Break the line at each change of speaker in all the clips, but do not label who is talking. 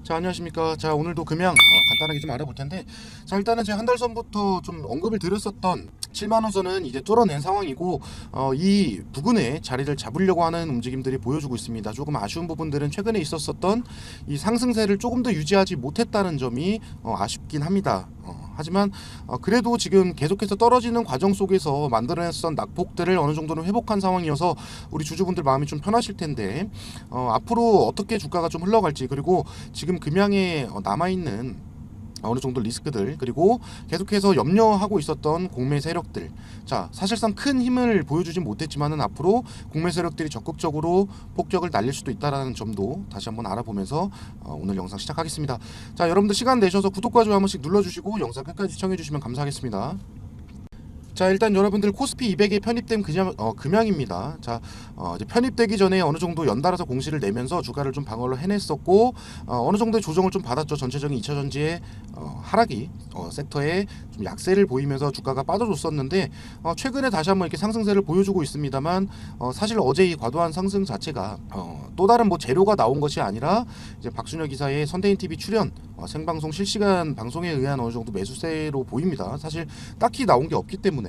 자, 안녕하십니까. 자, 오늘도 금양 간단하게 좀 알아볼 텐데, 자, 일단은 제가 한 달 전부터 좀 언급을 드렸었던 7만원선은 이제 뚫어낸 상황이고, 이 부근에 자리를 잡으려고 하는 움직임들이 보여주고 있습니다. 조금 아쉬운 부분들은 최근에 있었었던 이 상승세를 조금 더 유지하지 못했다는 점이 아쉽긴 합니다. 하지만 그래도 지금 계속해서 떨어지는 과정 속에서 만들어냈던 낙폭들을 어느 정도는 회복한 상황이어서 우리 주주분들 마음이 좀 편하실 텐데, 앞으로 어떻게 주가가 좀 흘러갈지, 그리고 지금 금양에 남아있는 어느 정도 리스크들, 그리고 계속해서 염려하고 있었던 공매 세력들, 자, 사실상 큰 힘을 보여주진 못했지만은 앞으로 공매 세력들이 적극적으로 폭격을 날릴 수도 있다라는 점도 다시 한번 알아보면서 오늘 영상 시작하겠습니다. 자, 여러분들 시간 내셔서 구독과 좋아요 한 번씩 눌러주시고 영상 끝까지 시청해주시면 감사하겠습니다. 자, 일단 여러분들 코스피 200에 편입된 금양입니다. 자, 이제 편입되기 전에 어느 정도 연달아서 공시를 내면서 주가를 좀 방어를 해냈었고, 어느 정도의 조정을 좀 받았죠. 전체적인 2차 전지의 하락이 섹터에 좀 약세를 보이면서 주가가 빠져줬었는데, 최근에 다시 한번 이렇게 상승세를 보여주고 있습니다만, 사실 어제 이 과도한 상승 자체가 또 다른 뭐 재료가 나온 것이 아니라 이제 박순혁 기사의 선대인 TV 출연 생방송 실시간 방송에 의한 어느 정도 매수세로 보입니다. 사실 딱히 나온 게 없기 때문에.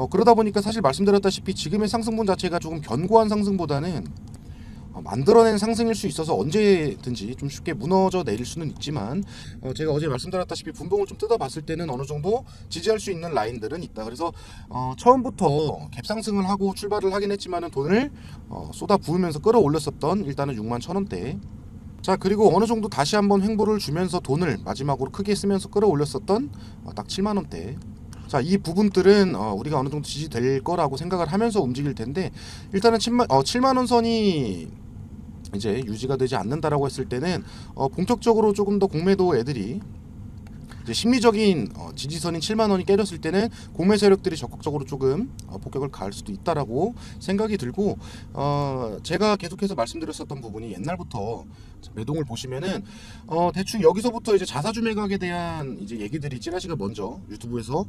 그러다 보니까 사실 말씀드렸다시피 지금의 상승분 자체가 조금 견고한 상승보다는 만들어낸 상승일 수 있어서 언제든지 좀 쉽게 무너져 내릴 수는 있지만, 제가 어제 말씀드렸다시피 분봉을 좀 뜯어봤을 때는 어느 정도 지지할 수 있는 라인들은 있다. 그래서 처음부터 갭상승을 하고 출발을 하긴 했지만은 돈을 쏟아 부으면서 끌어올렸었던 일단은 61,000원대. 자, 그리고 어느 정도 다시 한번 횡보를 주면서 돈을 마지막으로 크게 쓰면서 끌어올렸었던 딱 7만원대. 자, 이 부분들은 우리가 어느 정도 지지될 거라고 생각을 하면서 움직일 텐데, 일단은 7만원 선이 이제 유지가 되지 않는다라고 했을 때는 본격적으로 조금 더 공매도 애들이 이제 심리적인 지지선인 7만원이 깨졌을 때는 공매 세력들이 적극적으로 조금 폭격을 가할 수도 있다라고 생각이 들고, 제가 계속해서 말씀드렸었던 부분이 옛날부터 매동을 보시면은 대충 여기서부터 이제 자사주 매각에 대한 이제 얘기들이 찌라시가 먼저 유튜브에서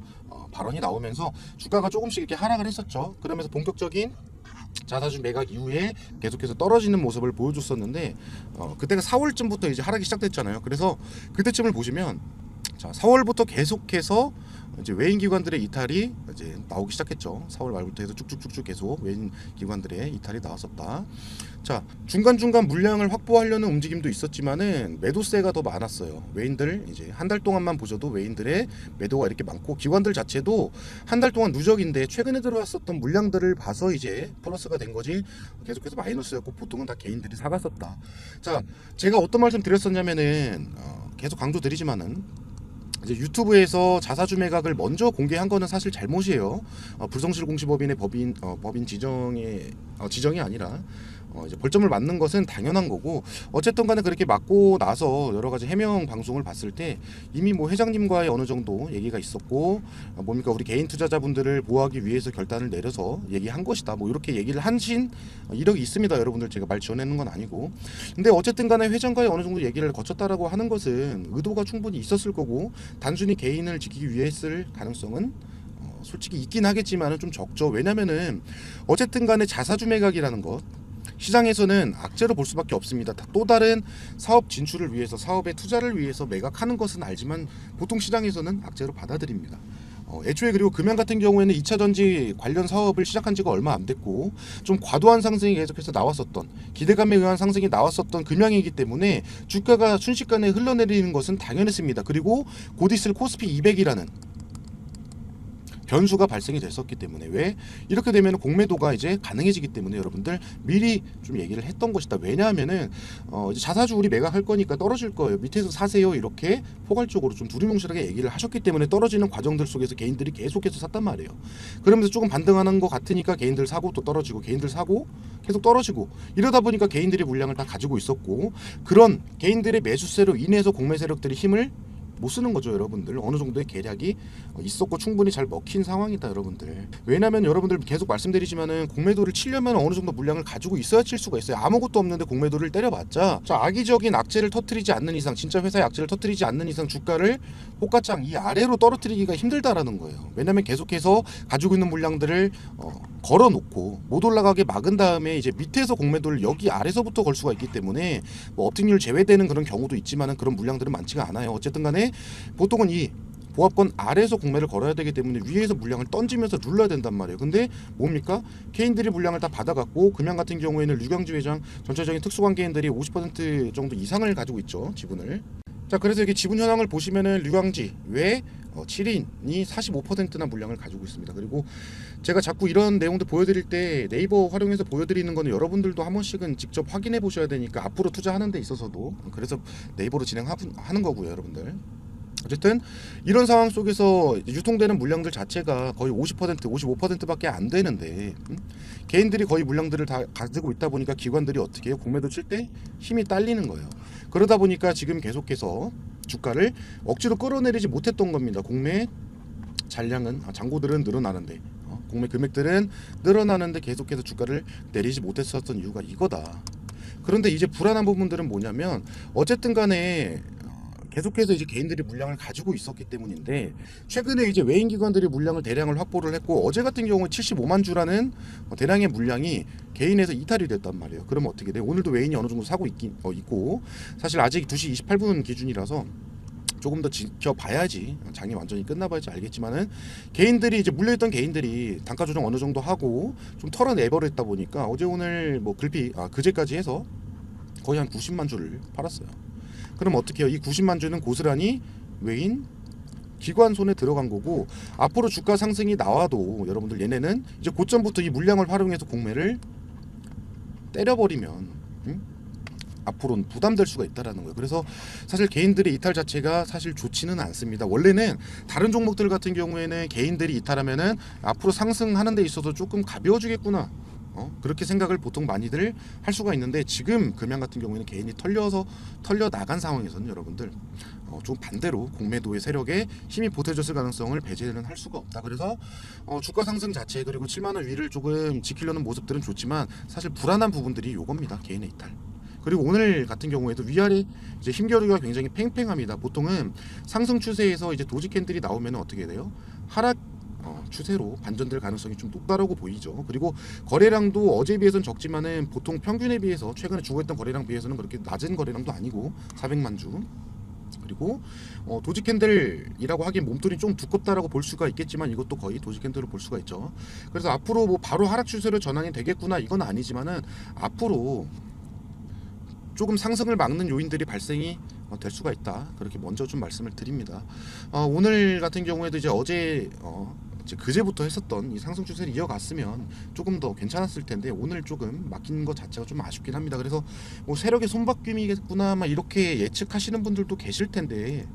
발언이 나오면서 주가가 조금씩 이렇게 하락을 했었죠. 그러면서 본격적인 자사주 매각 이후에 계속해서 떨어지는 모습을 보여줬었는데, 그때가 4월쯤부터 이제 하락이 시작됐잖아요. 그래서 그때쯤을 보시면, 자, 4월부터 계속해서 이제 외인 기관들의 이탈이 이제 나오기 시작했죠. 4월 말부터 해서 쭉쭉쭉쭉 계속 외인 기관들의 이탈이 나왔었다. 자, 중간중간 물량을 확보하려는 움직임도 있었지만은 매도세가 더 많았어요. 외인들 이제 한 달 동안만 보셔도 외인들의 매도가 이렇게 많고, 기관들 자체도 한 달 동안 누적인데 최근에 들어왔었던 물량들을 봐서 이제 플러스가 된 거지, 계속해서 마이너스였고 보통은 다 개인들이 사갔었다. 자, 제가 어떤 말씀 드렸었냐면은 계속 강조드리지만은, 이제 유튜브에서 자사주 매각을 먼저 공개한 거는 사실 잘못이에요. 불성실 공시법인의 법인 지정이 아니라 이제 벌점을 맞는 것은 당연한 거고, 어쨌든 간에 그렇게 맞고 나서 여러 가지 해명 방송을 봤을 때 이미 뭐 회장님과의 어느 정도 얘기가 있었고, 뭡니까 우리 개인 투자자분들을 보호하기 위해서 결단을 내려서 얘기한 것이다, 뭐 이렇게 얘기를 하신 이력이 있습니다. 여러분들 제가 말 지어내는 건 아니고, 근데 어쨌든 간에 회장과의 어느 정도 얘기를 거쳤다라고 하는 것은 의도가 충분히 있었을 거고, 단순히 개인을 지키기 위해 했을 가능성은 솔직히 있긴 하겠지만은 좀 적죠. 왜냐면은 어쨌든 간에 자사주 매각이라는 것, 시장에서는 악재로 볼 수밖에 없습니다. 또 다른 사업 진출을 위해서, 사업의 투자를 위해서 매각하는 것은 알지만 보통 시장에서는 악재로 받아들입니다. 애초에 그리고 금양 같은 경우에는 2차 전지 관련 사업을 시작한 지가 얼마 안 됐고, 좀 과도한 상승이 계속해서 나왔었던, 기대감에 의한 상승이 나왔었던 금양이기 때문에 주가가 순식간에 흘러내리는 것은 당연했습니다. 그리고 곧 있을 코스피 200이라는 변수가 발생이 됐었기 때문에, 왜 이렇게 되면 공매도가 이제 가능해지기 때문에 여러분들 미리 좀 얘기를 했던 것이다. 왜냐하면은 이제 자사주 우리 매각할 거니까 떨어질 거예요, 밑에서 사세요, 이렇게 포괄적으로 좀 두리뭉실하게 얘기를 하셨기 때문에 떨어지는 과정들 속에서 개인들이 계속해서 샀단 말이에요. 그러면서 조금 반등하는 것 같으니까 개인들 사고 또 떨어지고, 개인들 사고 계속 떨어지고, 이러다 보니까 개인들이 물량을 다 가지고 있었고, 그런 개인들의 매수세로 인해서 공매 세력들이 힘을 못 쓰는 거죠 여러분들. 어느 정도의 계략이 있었고 충분히 잘 먹힌 상황이다 여러분들. 왜냐면 여러분들 계속 말씀드리지만은 공매도를 치려면 어느 정도 물량을 가지고 있어야 칠 수가 있어요. 아무것도 없는데 공매도를 때려봤자 자 악의적인 악재를 터뜨리지 않는 이상, 진짜 회사의 악재를 터뜨리지 않는 이상 주가를 호가창 이 아래로 떨어뜨리기가 힘들다라는 거예요. 왜냐면 계속해서 가지고 있는 물량들을 걸어놓고 못 올라가게 막은 다음에 이제 밑에서 공매도를 여기 아래서부터 걸 수가 있기 때문에 뭐 업팅률 제외되는 그런 경우도 있지만은 그런 물량들은 많지가 않아요. 어쨌든 간에 보통은 이 보합권 아래에서 공매를 걸어야 되기 때문에 위에서 물량을 던지면서 눌러야 된단 말이에요. 근데 뭡니까? 개인들이 물량을 다 받아갔고 금양 같은 경우에는 류경지 회장 전체적인 특수관계인들이 50% 정도 이상을 가지고 있죠. 지분을. 자 그래서 여기 지분 현황을 보시면은 류광지 외 7인이 45%나 물량을 가지고 있습니다. 그리고 제가 자꾸 이런 내용들 보여드릴 때 네이버 활용해서 보여드리는 거는 여러분들도 한 번씩은 직접 확인해 보셔야 되니까 앞으로 투자하는 데 있어서도 그래서 네이버로 진행하는 거고요 여러분들. 어쨌든 이런 상황 속에서 유통되는 물량들 자체가 거의 50%, 55%밖에 안 되는데 개인들이 거의 물량들을 다 가지고 있다 보니까 기관들이 어떻게 해요? 공매도 칠 때 힘이 딸리는 거예요. 그러다 보니까 지금 계속해서 주가를 억지로 끌어내리지 못했던 겁니다. 공매 잔량은 잔고들은 늘어나는데 공매 금액들은 늘어나는데 계속해서 주가를 내리지 못했었던 이유가 이거다. 그런데 이제 불안한 부분들은 뭐냐면 어쨌든 간에 계속해서 이제 개인들이 물량을 가지고 있었기 때문인데 최근에 이제 외인 기관들이 물량을 대량을 확보를 했고 어제 같은 경우에 75만 주라는 대량의 물량이 개인에서 이탈이 됐단 말이에요. 그러면 어떻게 돼? 오늘도 외인이 어느 정도 사고 있고 사실 아직 2시 28분 기준이라서 조금 더 지켜봐야지 장이 완전히 끝나봐야지 알겠지만은 개인들이 이제 물려있던 개인들이 단가 조정 어느 정도 하고 좀 털어내버렸다 보니까 어제 오늘 뭐 그제까지 해서 거의 한 90만 주를 팔았어요. 그럼 어떻게 해요? 이 90만 주는 고스란히 외인 기관 손에 들어간 거고 앞으로 주가 상승이 나와도 여러분들 얘네는 이제 고점부터 이 물량을 활용해서 공매를 때려버리면 앞으로는 부담될 수가 있다라는 거예요. 그래서 사실 개인들의 이탈 자체가 사실 좋지는 않습니다. 원래는 다른 종목들 같은 경우에는 개인들이 이탈하면은 앞으로 상승하는 데 있어서 조금 가벼워지겠구나. 그렇게 생각을 보통 많이들 할 수가 있는데 지금 금양 같은 경우에는 개인이 털려 나간 상황에서는 여러분들 좀 반대로 공매도의 세력에 힘이 보태졌을 가능성을 배제는 할 수가 없다. 그래서 주가 상승 자체 그리고 7만 원 위를 조금 지키려는 모습들은 좋지만 사실 불안한 부분들이 요겁니다. 개인의 이탈. 그리고 오늘 같은 경우에도 위아래 이제 힘겨루기가 굉장히 팽팽합니다. 보통은 상승 추세에서 이제 도지 캔들이 나오면 어떻게 돼요? 하락 추세로 반전될 가능성이 좀 높다라고 보이죠. 그리고 거래량도 어제에 비해서는 적지만은 보통 평균에 비해서 최근에 주고했던 거래량 비해서는 그렇게 낮은 거래량도 아니고 400만 주. 그리고 도지 캔들이라고 하기엔 몸통이 좀 두껍다라고 볼 수가 있겠지만 이것도 거의 도지 캔들로 볼 수가 있죠. 그래서 앞으로 뭐 바로 하락 추세로 전환이 되겠구나 이건 아니지만은 앞으로 조금 상승을 막는 요인들이 발생이 될 수가 있다. 그렇게 먼저 좀 말씀을 드립니다. 오늘 같은 경우에도 이제 어제 이제 그제부터 했었던 이 상승 추세를 이어갔으면 조금 더 괜찮았을 텐데 오늘 조금 막힌 것 자체가 좀 아쉽긴 합니다. 그래서 뭐 세력의 손바뀜이겠구나 막 이렇게 예측하시는 분들도 계실 텐데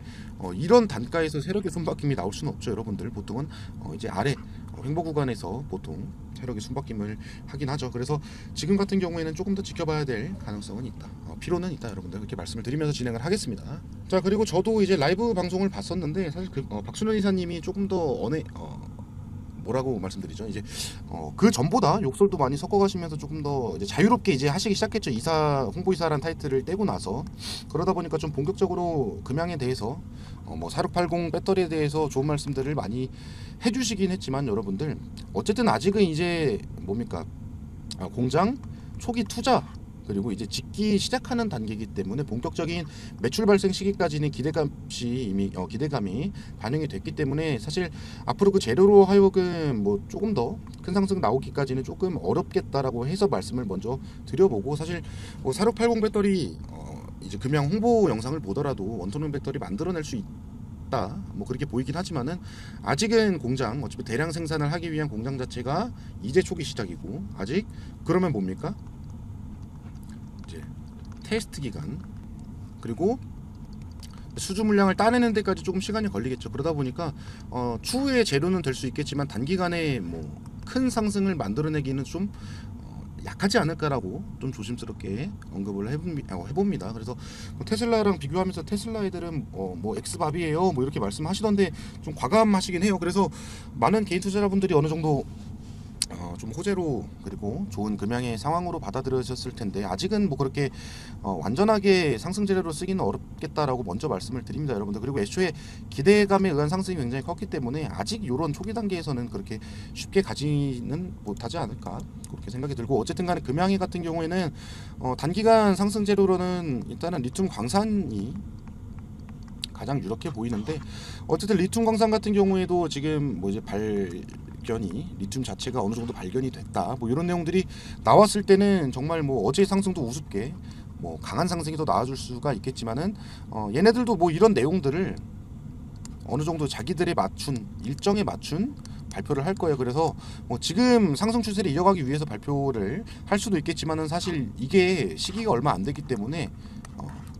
이런 단가에서 세력의 손바뀜이 나올 수는 없죠. 여러분들 보통은 이제 아래 횡보 구간에서 보통 세력의 손바뀜을 하긴 하죠. 그래서 지금 같은 경우에는 조금 더 지켜봐야 될 가능성은 있다. 필요는 있다. 여러분들 그렇게 말씀을 드리면서 진행을 하겠습니다. 자 그리고 저도 이제 라이브 방송을 봤었는데 사실 박순현 이사님이 조금 더 뭐라고 말씀드리죠? 이제 그 전보다 욕설도 많이 섞어가시면서 조금 더 이제 자유롭게 이제 하시기 시작했죠. 홍보이사라는 타이틀을 떼고 나서 그러다 보니까 좀 본격적으로 금양에 대해서 뭐 4680 배터리에 대해서 좋은 말씀들을 많이 해주시긴 했지만 여러분들 어쨌든 아직은 이제 뭡니까 공장 초기 투자 그리고 이제 짓기 시작하는 단계이기 때문에 본격적인 매출 발생 시기까지는 기대감이 반영이 됐기 때문에 사실 앞으로 그 재료로 하여금 뭐 조금 더 큰 상승 나오기까지는 조금 어렵겠다라고 해서 말씀을 먼저 드려보고 사실 뭐 4680 배터리 이제 금양 홍보 영상을 보더라도 원통형 배터리 만들어낼 수 있다 뭐 그렇게 보이긴 하지만은 아직은 공장 어차피 대량 생산을 하기 위한 공장 자체가 이제 초기 시작이고 아직 그러면 뭡니까? 테스트 기간 그리고 수주 물량을 따내는 데까지 조금 시간이 걸리겠죠. 그러다 보니까 추후에 재료는 될 수 있겠지만 단기간에 뭐 큰 상승을 만들어내기는 좀 약하지 않을까라고 좀 조심스럽게 언급을 해봅니다. 그래서 뭐 테슬라랑 비교하면서 테슬라 애들은 뭐 엑스밥이에요 뭐 이렇게 말씀하시던데 좀 과감하시긴 해요. 그래서 많은 개인 투자자분들이 어느 정도 좀 호재로 그리고 좋은 금양의 상황으로 받아들여졌을 텐데 아직은 뭐 그렇게 완전하게 상승 재료로 쓰기는 어렵겠다라고 먼저 말씀을 드립니다, 여러분들. 그리고 애초에 기대감에 의한 상승이 굉장히 컸기 때문에 아직 이런 초기 단계에서는 그렇게 쉽게 가지는 못하지 않을까 그렇게 생각이 들고, 어쨌든 간에 금양이 같은 경우에는 단기간 상승 재료로는 일단은 리튬 광산이 가장 유력해 보이는데, 어쨌든 리튬 광산 같은 경우에도 지금 뭐 이제 발견이 리튬 자체가 어느 정도 발견이 됐다 뭐 이런 내용들이 나왔을 때는 정말 뭐 어제 상승도 우습게 뭐 강한 상승이 더 나와줄 수가 있겠지만은 얘네들도 뭐 이런 내용들을 어느 정도 자기들의 맞춘 일정에 맞춘 발표를 할 거예요. 그래서 뭐 지금 상승 추세를 이어가기 위해서 발표를 할 수도 있겠지만은 사실 이게 시기가 얼마 안 됐기 때문에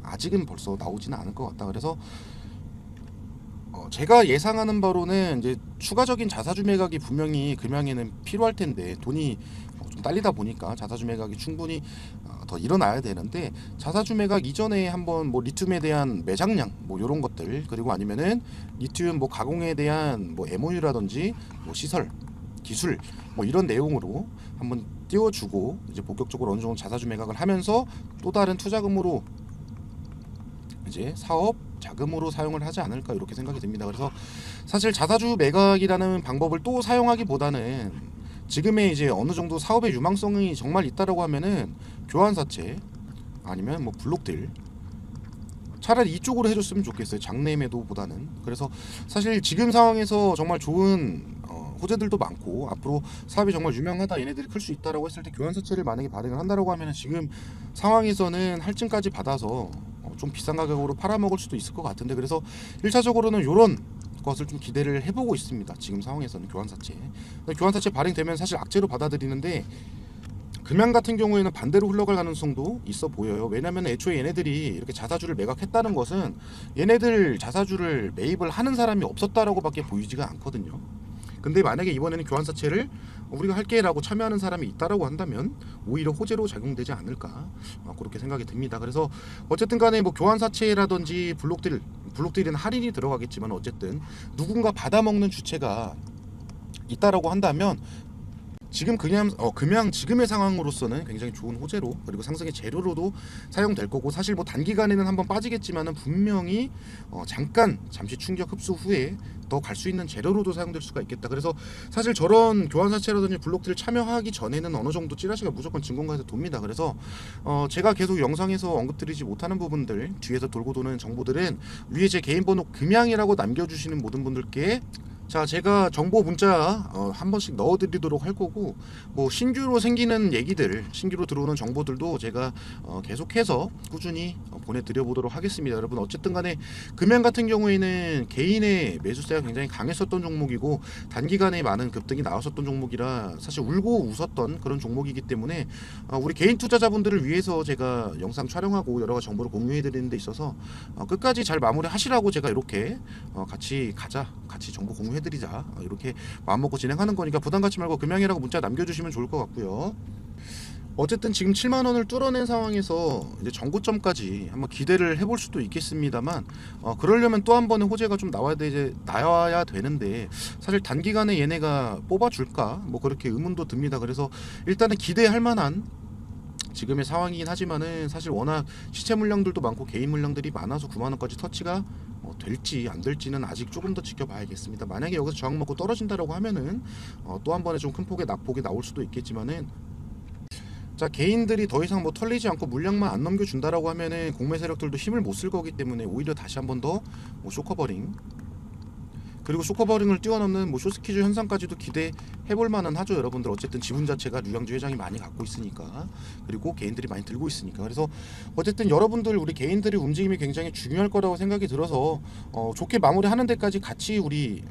아직은 벌써 나오지는 않을 것 같다. 그래서 제가 예상하는 바로는 이제 추가적인 자사주 매각이 분명히 금양에는 필요할 텐데, 돈이 좀 딸리다 보니까 자사주 매각이 충분히 더 일어나야 되는데, 자사주 매각 이전에 한번 뭐 리튬에 대한 매장량 뭐 이런 것들, 그리고 아니면은 리튬 뭐 가공에 대한 뭐 MOU라든지 뭐 시설 기술 뭐 이런 내용으로 한번 띄워주고 이제 본격적으로 어느 정도 자사주 매각을 하면서 또 다른 투자금으로 이제 사업 자금으로 사용을 하지 않을까 이렇게 생각이 듭니다. 그래서 사실 자사주 매각이라는 방법을 또 사용하기보다는 지금의 이제 어느 정도 사업의 유망성이 정말 있다라고 하면은 교환사채 아니면 뭐 블록딜, 차라리 이쪽으로 해줬으면 좋겠어요, 장내 매도보다는. 그래서 사실 지금 상황에서 정말 좋은 호재들도 많고 앞으로 사업이 정말 유명하다, 얘네들이 클 수 있다라고 했을 때 교환사채를 만약에 발행을 한다라고 하면 지금 상황에서는 할증까지 받아서 좀 비싼 가격으로 팔아먹을 수도 있을 것 같은데, 그래서 1차적으로는 이런 것을 좀 기대를 해보고 있습니다. 지금 상황에서는 교환사채 발행되면 사실 악재로 받아들이는데, 금양 같은 경우에는 반대로 흘러갈 가능성도 있어 보여요. 왜냐하면 애초에 얘네들이 이렇게 자사주를 매각했다는 것은 얘네들 자사주를 매입을 하는 사람이 없었다라고밖에 보이지가 않거든요. 근데 만약에 이번에는 교환사채를 우리가 할게 라고 참여하는 사람이 있다라고 한다면 오히려 호재로 작용되지 않을까 그렇게 생각이 듭니다. 그래서 어쨌든 간에 뭐 교환사채라든지 블록딜은 할인이 들어가겠지만 어쨌든 누군가 받아먹는 주체가 있다라고 한다면 지금 금양 지금의 상황으로서는 굉장히 좋은 호재로, 그리고 상승의 재료로도 사용될 거고, 사실 뭐 단기간에는 한번 빠지겠지만은 분명히 잠시 충격 흡수 후에 더 갈 수 있는 재료로도 사용될 수가 있겠다. 그래서 사실 저런 교환사채라든지 블록들 참여하기 전에는 어느 정도 찌라시가 무조건 증권가에서 돕니다. 그래서 제가 계속 영상에서 언급드리지 못하는 부분들, 뒤에서 돌고 도는 정보들은 위에 제 개인 번호 금양이라고 남겨주시는 모든 분들께 자, 제가 정보 문자 한 번씩 넣어드리도록 할 거고, 뭐 신규로 생기는 얘기들, 신규로 들어오는 정보들도 제가 계속해서 꾸준히 보내드려 보도록 하겠습니다. 여러분, 어쨌든 간에 금양 같은 경우에는 개인의 매수세가 굉장히 강했었던 종목이고 단기간에 많은 급등이 나왔었던 종목이라 사실 울고 웃었던 그런 종목이기 때문에 우리 개인 투자자분들을 위해서 제가 영상 촬영하고 여러 가지 정보를 공유해 드리는 데 있어서 끝까지 잘 마무리 하시라고 제가 이렇게 같이 정보 공유해 드리자 이렇게 마음먹고 진행하는 거니까 부담 갖지 말고 금양이라고 문자 남겨주시면 좋을 것 같고요. 어쨌든 지금 7만원을 뚫어낸 상황에서 이제 전고점까지 한번 기대를 해볼 수도 있겠습니다만 그러려면 또 한 번의 호재가 좀 나와야 되는데 사실 단기간에 얘네가 뽑아줄까 뭐 그렇게 의문도 듭니다. 그래서 일단은 기대할 만한 지금의 상황이긴 하지만은 사실 워낙 시체 물량들도 많고 개인 물량들이 많아서 9만원까지 터치가 될지 안 될지는 아직 조금 더 지켜봐야겠습니다. 만약에 여기서 저항 먹고 떨어진다라고 하면은 또 한 번에 좀 큰 폭의 낙폭이 나올 수도 있겠지만은, 자, 개인들이 더 이상 뭐 털리지 않고 물량만 안 넘겨준다라고 하면은 공매 세력들도 힘을 못 쓸 거기 때문에 오히려 다시 한 번 더 뭐 쇼커버링, 그리고 쇼커버링을 뛰어넘는 뭐 쇼스퀴즈 현상까지도 기대해볼 만은 하죠. 여러분들 어쨌든 지분 자체가 류양주 회장이 많이 갖고 있으니까, 그리고 개인들이 많이 들고 있으니까. 그래서 어쨌든 여러분들 우리 개인들의 움직임이 굉장히 중요할 거라고 생각이 들어서 좋게 마무리하는 데까지 같이 우리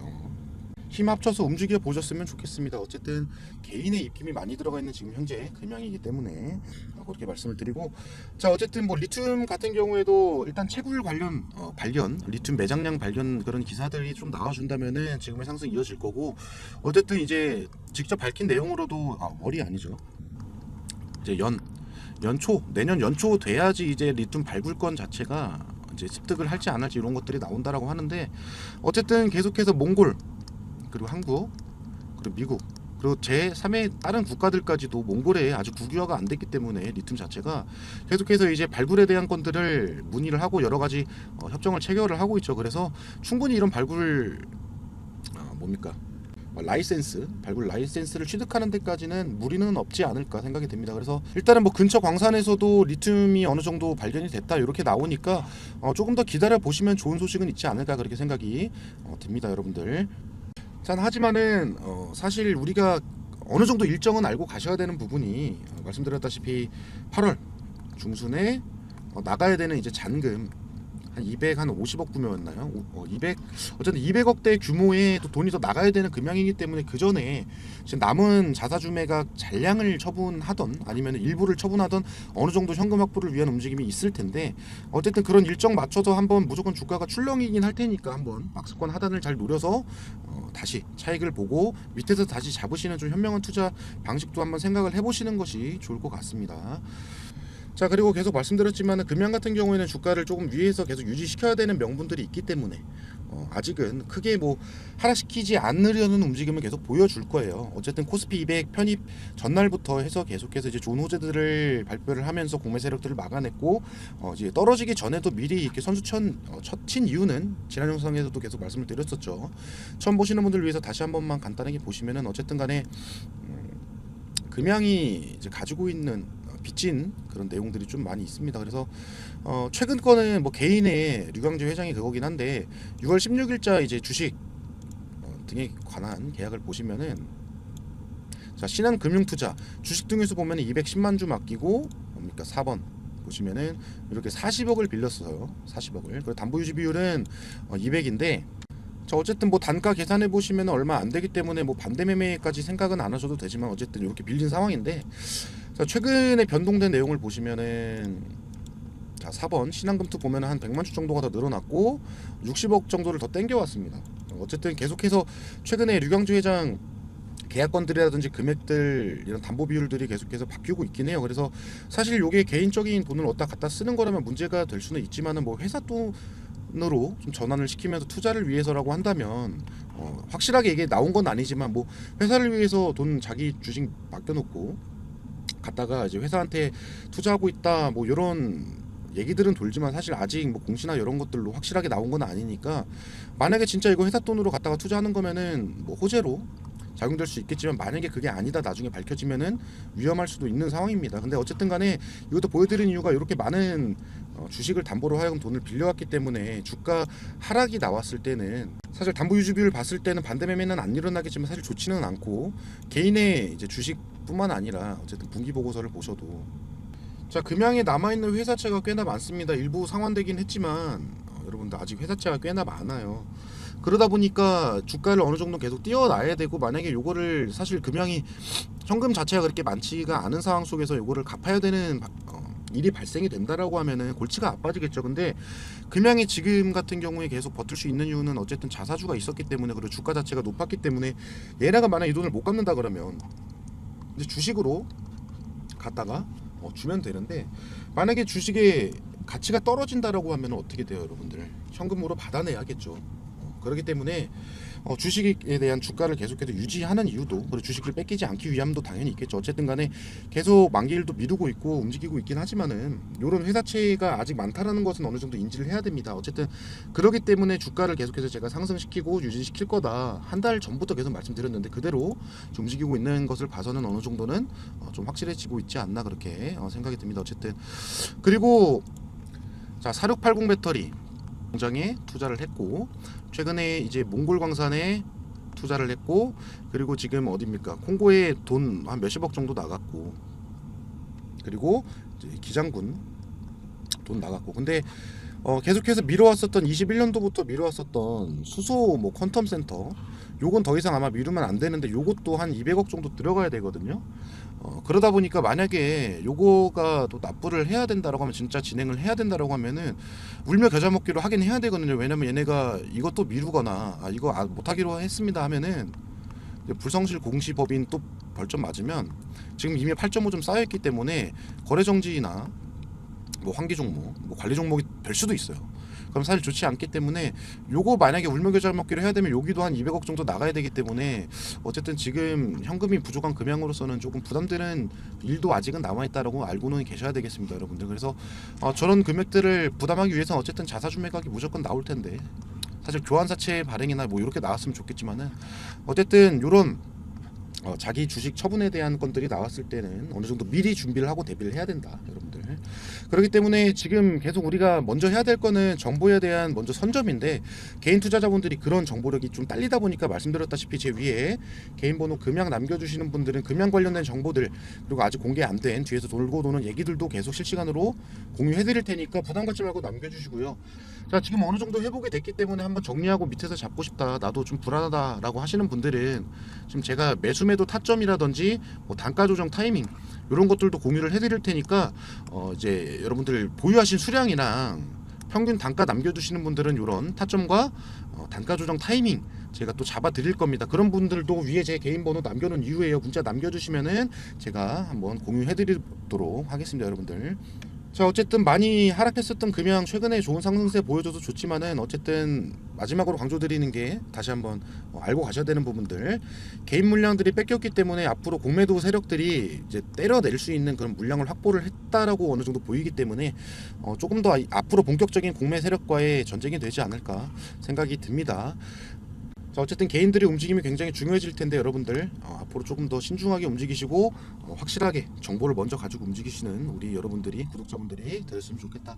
힘 합쳐서 움직여 보셨으면 좋겠습니다. 어쨌든 개인의 입김이 많이 들어가 있는 지금 현재 금양이기 때문에 그렇게 말씀을 드리고, 자, 어쨌든 뭐 리튬 같은 경우에도 일단 채굴 관련 발견, 리튬 매장량 발견 그런 기사들이 좀 나와준다면은 지금의 상승 이어질 거고, 어쨌든 이제 직접 밝힌 내용으로도 머리 아니죠. 이제 연초 내년 연초 돼야지 이제 리튬 발굴권 자체가 이제 습득을 할지 안 할지 이런 것들이 나온다라고 하는데, 어쨌든 계속해서 몽골 그리고 한국 그리고 미국 그리고 제3의 다른 국가들까지도 몽골에 아직 국유화가 안 됐기 때문에 리튬 자체가 계속해서 이제 발굴에 대한 건들을 문의를 하고 여러 가지 협정을 체결을 하고 있죠. 그래서 충분히 이런 발굴 뭡니까 발굴 라이센스를 취득하는 데까지는 무리는 없지 않을까 생각이 됩니다. 그래서 일단은 뭐 근처 광산에서도 리튬이 어느 정도 발견이 됐다 이렇게 나오니까 조금 더 기다려 보시면 좋은 소식은 있지 않을까 그렇게 생각이 듭니다, 여러분들. 자, 하지만은 사실 우리가 어느 정도 일정은 알고 가셔야 되는 부분이 말씀드렸다시피 8월 중순에 나가야 되는 이제 잔금 한 250억 규모였나요? 200 어쨌든 200억대 규모의 또 돈이 더 나가야 되는 금액이기 때문에 그 전에 지금 남은 자사주매각 잔량을 처분하던 아니면 일부를 처분하던 어느 정도 현금 확보를 위한 움직임이 있을 텐데, 어쨌든 그런 일정 맞춰서 한번 무조건 주가가 출렁이긴 할 테니까 한번 박스권 하단을 잘 노려서 다시 차익을 보고 밑에서 다시 잡으시는 좀 현명한 투자 방식도 한번 생각을 해보시는 것이 좋을 것 같습니다. 자, 그리고 계속 말씀드렸지만 금양 같은 경우에는 주가를 조금 위에서 계속 유지시켜야 되는 명분들이 있기 때문에 아직은 크게 뭐 하락시키지 않으려는 움직임을 계속 보여줄 거예요. 어쨌든 코스피 200 편입 전날부터 해서 계속해서 이제 좋은 호재들을 발표를 하면서 공매 세력들을 막아냈고, 이제 떨어지기 전에도 미리 이렇게 친 이유는 지난 영상에서도 계속 말씀을 드렸었죠. 처음 보시는 분들 위해서 다시 한 번만 간단하게 보시면은 어쨌든 간에 금양이 이제 가지고 있는 빚진 그런 내용들이 좀 많이 있습니다. 그래서 최근 거는 뭐 개인의 류광재 회장이 그거긴 한데 6월 16일자 이제 주식 등에 관한 계약을 보시면은, 자, 신한금융투자 주식 등에서 보면 210만 주 맡기고 뭡니까 4번 보시면은 이렇게 40억을 빌렸어요. 40억을. 그리고 담보 유지 비율은 200인데, 자, 어쨌든 뭐 단가 계산해 보시면 얼마 안 되기 때문에 뭐 반대 매매까지 생각은 안 하셔도 되지만 어쨌든 이렇게 빌린 상황인데, 자, 최근에 변동된 내용을 보시면은, 자, 4번 신한금투 보면은 한 100만 주 정도가 더 늘어났고 60억 정도를 더 땡겨왔습니다. 어쨌든 계속해서 최근에 류광주 회장 계약건들이라든지 금액들 이런 담보 비율들이 계속해서 바뀌고 있긴 해요. 그래서 사실 요게 개인적인 돈을 어디다 갖다 쓰는 거라면 문제가 될 수는 있지만은 뭐 회사 돈으로 좀 전환을 시키면서 투자를 위해서라고 한다면 확실하게 이게 나온 건 아니지만 뭐 회사를 위해서 돈 자기 주식 맡겨놓고 갔다가 이제 회사한테 투자하고 있다 뭐 이런 얘기들은 돌지만 사실 아직 뭐 공시나 이런 것들로 확실하게 나온 건 아니니까, 만약에 진짜 이거 회사 돈으로 갖다가 투자하는 거면은 뭐 호재로 작용될 수 있겠지만 만약에 그게 아니다 나중에 밝혀지면은 위험할 수도 있는 상황입니다. 근데 어쨌든 간에 이것도 보여드린 이유가 이렇게 많은 주식을 담보로 하여금 돈을 빌려왔기 때문에 주가 하락이 나왔을 때는 사실 담보 유지 비율을 봤을 때는 반대 매매는 안 일어나겠지만 사실 좋지는 않고, 개인의 이제 주식뿐만 아니라 어쨌든 분기 보고서를 보셔도, 자, 금양에 남아있는 회사채가 꽤나 많습니다. 일부 상환되긴 했지만 여러분들 아직 회사채가 꽤나 많아요. 그러다 보니까 주가를 어느 정도 계속 띄워놔야 되고, 만약에 요거를 사실 금양이 현금 자체가 그렇게 많지가 않은 상황 속에서 요거를 갚아야 되는 일이 발생이 된다라고 하면은 골치가 아파지겠죠. 근데 금양이 지금 같은 경우에 계속 버틸 수 있는 이유는 어쨌든 자사주가 있었기 때문에, 그리고 주가 자체가 높았기 때문에, 얘네가 만약 이 돈을 못 갚는다 그러면 이제 주식으로 갖다가 주면 되는데, 만약에 주식의 가치가 떨어진다라고 하면 어떻게 돼요, 여러분들? 현금으로 받아내야겠죠. 그렇기 때문에 주식에 대한 주가를 계속해서 유지하는 이유도, 그리고 주식을 뺏기지 않기 위함도 당연히 있겠죠. 어쨌든 간에 계속 만기일도 미루고 있고 움직이고 있긴 하지만은 이런 회사채가 아직 많다라는 것은 어느 정도 인지를 해야 됩니다. 어쨌든 그렇기 때문에 주가를 계속해서 제가 상승시키고 유지시킬 거다 한 달 전부터 계속 말씀드렸는데 그대로 좀 움직이고 있는 것을 봐서는 어느 정도는 좀 확실해지고 있지 않나 그렇게 생각이 듭니다. 어쨌든 그리고 자, 4680 배터리 공장에 투자를 했고, 최근에 이제 몽골 광산에 투자를 했고, 그리고 지금 어디입니까? 콩고에 돈 한 몇십억 정도 나갔고, 그리고 이제 기장군 돈 나갔고. 근데 계속해서 미뤄왔었던 21년도부터 미뤄왔었던 수소 뭐 퀀텀 센터, 요건 더 이상 아마 미루면 안 되는데 요것도 한 200억 정도 들어가야 되거든요. 그러다 보니까 만약에 요거가 또 납부를 해야 된다라고 하면, 진짜 진행을 해야 된다라고 하면은 울며 겨자 먹기로 하긴 해야 되거든요. 왜냐면 얘네가 이것도 미루거나 이거 못하기로 했습니다 하면은 불성실 공시법인 또 벌점 맞으면 지금 이미 8.5점 쌓여있기 때문에 거래 정지나 뭐 환기 종목, 뭐 관리 종목이 될 수도 있어요. 그럼 사실 좋지 않기 때문에 요거 만약에 울며교절 먹기로 해야 되면 여기도 한 200억 정도 나가야 되기 때문에 어쨌든 지금 현금이 부족한 금양으로서는 조금 부담되는 일도 아직은 남아있다라고 알고는 계셔야 되겠습니다, 여러분들. 그래서 저런 금액들을 부담하기 위해서는 어쨌든 자사주 매각이 무조건 나올 텐데 사실 교환사채 발행이나 뭐 이렇게 나왔으면 좋겠지만은 어쨌든 요런 자기 주식 처분에 대한 건들이 나왔을 때는 어느 정도 미리 준비를 하고 대비를 해야 된다, 여러분들. 그렇기 때문에 지금 계속 우리가 먼저 해야 될 거는 정보에 대한 먼저 선점인데 개인 투자자분들이 그런 정보력이 좀 딸리다 보니까 말씀드렸다시피 제 위에 개인 번호 금양 남겨주시는 분들은 금양 관련된 정보들 그리고 아직 공개 안 된 뒤에서 돌고 도는 얘기들도 계속 실시간으로 공유해드릴 테니까 부담 갖지 말고 남겨주시고요. 자, 지금 어느 정도 회복이 됐기 때문에 한번 정리하고 밑에서 잡고 싶다, 나도 좀 불안하다라고 하시는 분들은 지금 제가 매수매도 타점이라든지 뭐 단가 조정 타이밍 이런 것들도 공유를 해드릴 테니까 이제 여러분들 보유하신 수량이랑 평균 단가 남겨주시는 분들은 이런 타점과 단가 조정 타이밍 제가 또 잡아 드릴 겁니다. 그런 분들도 위에 제 개인 번호 남겨놓은 이후에요, 문자 남겨주시면은 제가 한번 공유해 드리도록 하겠습니다, 여러분들. 자, 어쨌든 많이 하락했었던 금양 최근에 좋은 상승세 보여줘서 좋지만은 어쨌든 마지막으로 강조드리는 게 다시 한번 알고 가셔야 되는 부분들, 개인 물량들이 뺏겼기 때문에 앞으로 공매도 세력들이 이제 때려낼 수 있는 그런 물량을 확보를 했다라고 어느 정도 보이기 때문에 조금 더 앞으로 본격적인 공매 세력과의 전쟁이 되지 않을까 생각이 듭니다. 자, 어쨌든 개인들의 움직임이 굉장히 중요해질 텐데 여러분들 앞으로 조금 더 신중하게 움직이시고 확실하게 정보를 먼저 가지고 움직이시는 우리 여러분들이, 구독자분들이 되었으면 좋겠다.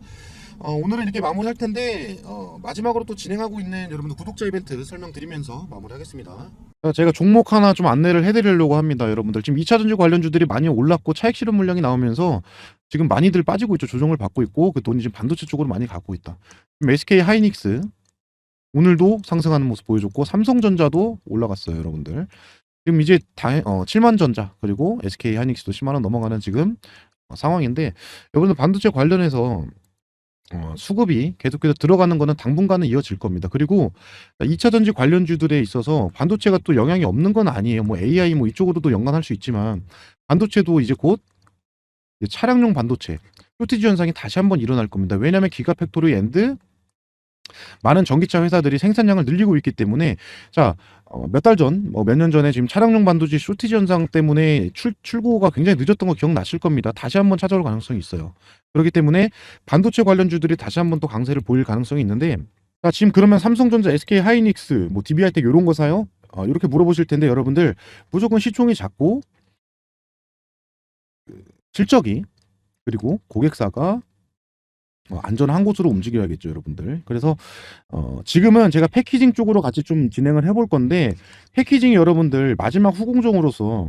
오늘은 이렇게 마무리할 텐데 마지막으로 또 진행하고 있는 여러분들 구독자 이벤트 설명드리면서 마무리하겠습니다. 제가 종목 하나 좀 안내를 해드리려고 합니다, 여러분들. 지금 2차전지 관련주들이 많이 올랐고 차익 실현 물량이 나오면서 지금 많이들 빠지고 있죠. 조정을 받고 있고 그 돈이 지금 반도체 쪽으로 많이 가고 있다. 지금 SK 하이닉스 오늘도 상승하는 모습 보여줬고 삼성전자도 올라갔어요, 여러분들. 지금 이제 7만전자 그리고 SK 하이닉스도 10만원 넘어가는 지금 상황인데 여러분들 반도체 관련해서 수급이 계속해서 들어가는 거는 당분간은 이어질 겁니다. 그리고 2차전지 관련주들에 있어서 반도체가 또 영향이 없는 건 아니에요. 뭐 AI 뭐 이쪽으로도 연관할 수 있지만 반도체도 이제 곧 차량용 반도체 쇼티지 현상이 다시 한번 일어날 겁니다. 왜냐하면 기가팩토리 앤드 많은 전기차 회사들이 생산량을 늘리고 있기 때문에 자, 몇 달 전, 몇 년 전에 지금 차량용 반도체 쇼티지 현상 때문에 출고가 굉장히 늦었던 거 기억나실 겁니다. 다시 한번 찾아올 가능성이 있어요. 그렇기 때문에 반도체 관련주들이 다시 한번 또 강세를 보일 가능성이 있는데 자, 지금 그러면 삼성전자, SK 하이닉스, 뭐 DB하이텍 이런 거 사요? 이렇게 물어보실 텐데 여러분들 무조건 시총이 작고 실적이 그리고 고객사가 안전한 곳으로 움직여야겠죠, 여러분들. 그래서 지금은 제가 패키징 쪽으로 같이 좀 진행을 해볼 건데 패키징이 여러분들 마지막 후공정으로서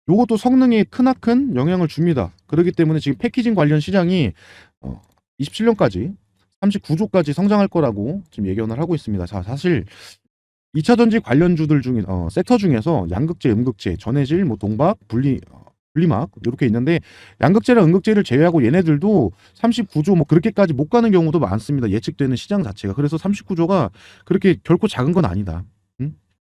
요것도 성능에 크나큰 영향을 줍니다. 그렇기 때문에 지금 패키징 관련 시장이 27년까지 39조까지 성장할 거라고 지금 예견을 하고 있습니다. 자, 사실 2차전지 관련주들 중에 섹터 중에서 양극재, 음극재, 전해질, 뭐 동박, 분리막 이렇게 있는데 양극재랑 음극재를 제외하고 얘네들도 39조 뭐 그렇게까지 못 가는 경우도 많습니다. 예측되는 시장 자체가. 그래서 39조가 그렇게 결코 작은 건 아니다.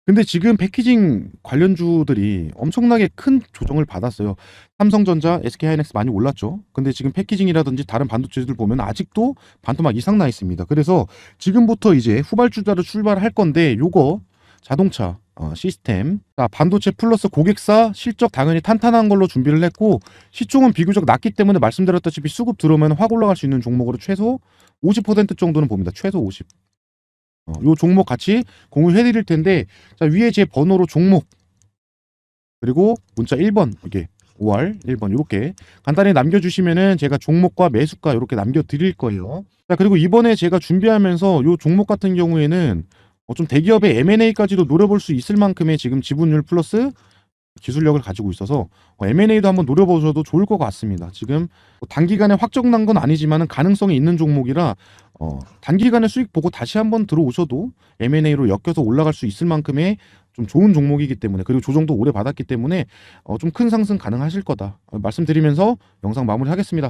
근데 지금 패키징 관련주들이 엄청나게 큰 조정을 받았어요. 삼성전자, SK하이닉스 많이 올랐죠. 근데 지금 패키징이라든지 다른 반도체들 보면 아직도 반토막 이상 나 있습니다. 그래서 지금부터 이제 후발주자로 출발할 건데 요거 자동차 시스템, 반도체 플러스 고객사 실적 당연히 탄탄한 걸로 준비를 했고 시총은 비교적 낮기 때문에 말씀드렸다시피 수급 들어오면 확 올라갈 수 있는 종목으로 최소 50% 정도는 봅니다. 최소 50. 요 종목 같이 공유해 드릴 텐데 자, 위에 제 번호로 종목 그리고 문자 1번 이게 5월 1번 이렇게 간단히 남겨주시면은 제가 종목과 매수가 이렇게 남겨드릴 거예요. 자, 그리고 이번에 제가 준비하면서 요 종목 같은 경우에는 좀 대기업의 M&A까지도 노려볼 수 있을 만큼의 지금 지분율 플러스 기술력을 가지고 있어서 M&A도 한번 노려보셔도 좋을 것 같습니다. 지금 단기간에 확정난 건 아니지만 가능성이 있는 종목이라 단기간에 수익 보고 다시 한번 들어오셔도 M&A로 엮여서 올라갈 수 있을 만큼의 좀 좋은 종목이기 때문에 그리고 조정도 오래 받았기 때문에 좀 큰 상승 가능하실 거다 말씀드리면서 영상 마무리하겠습니다.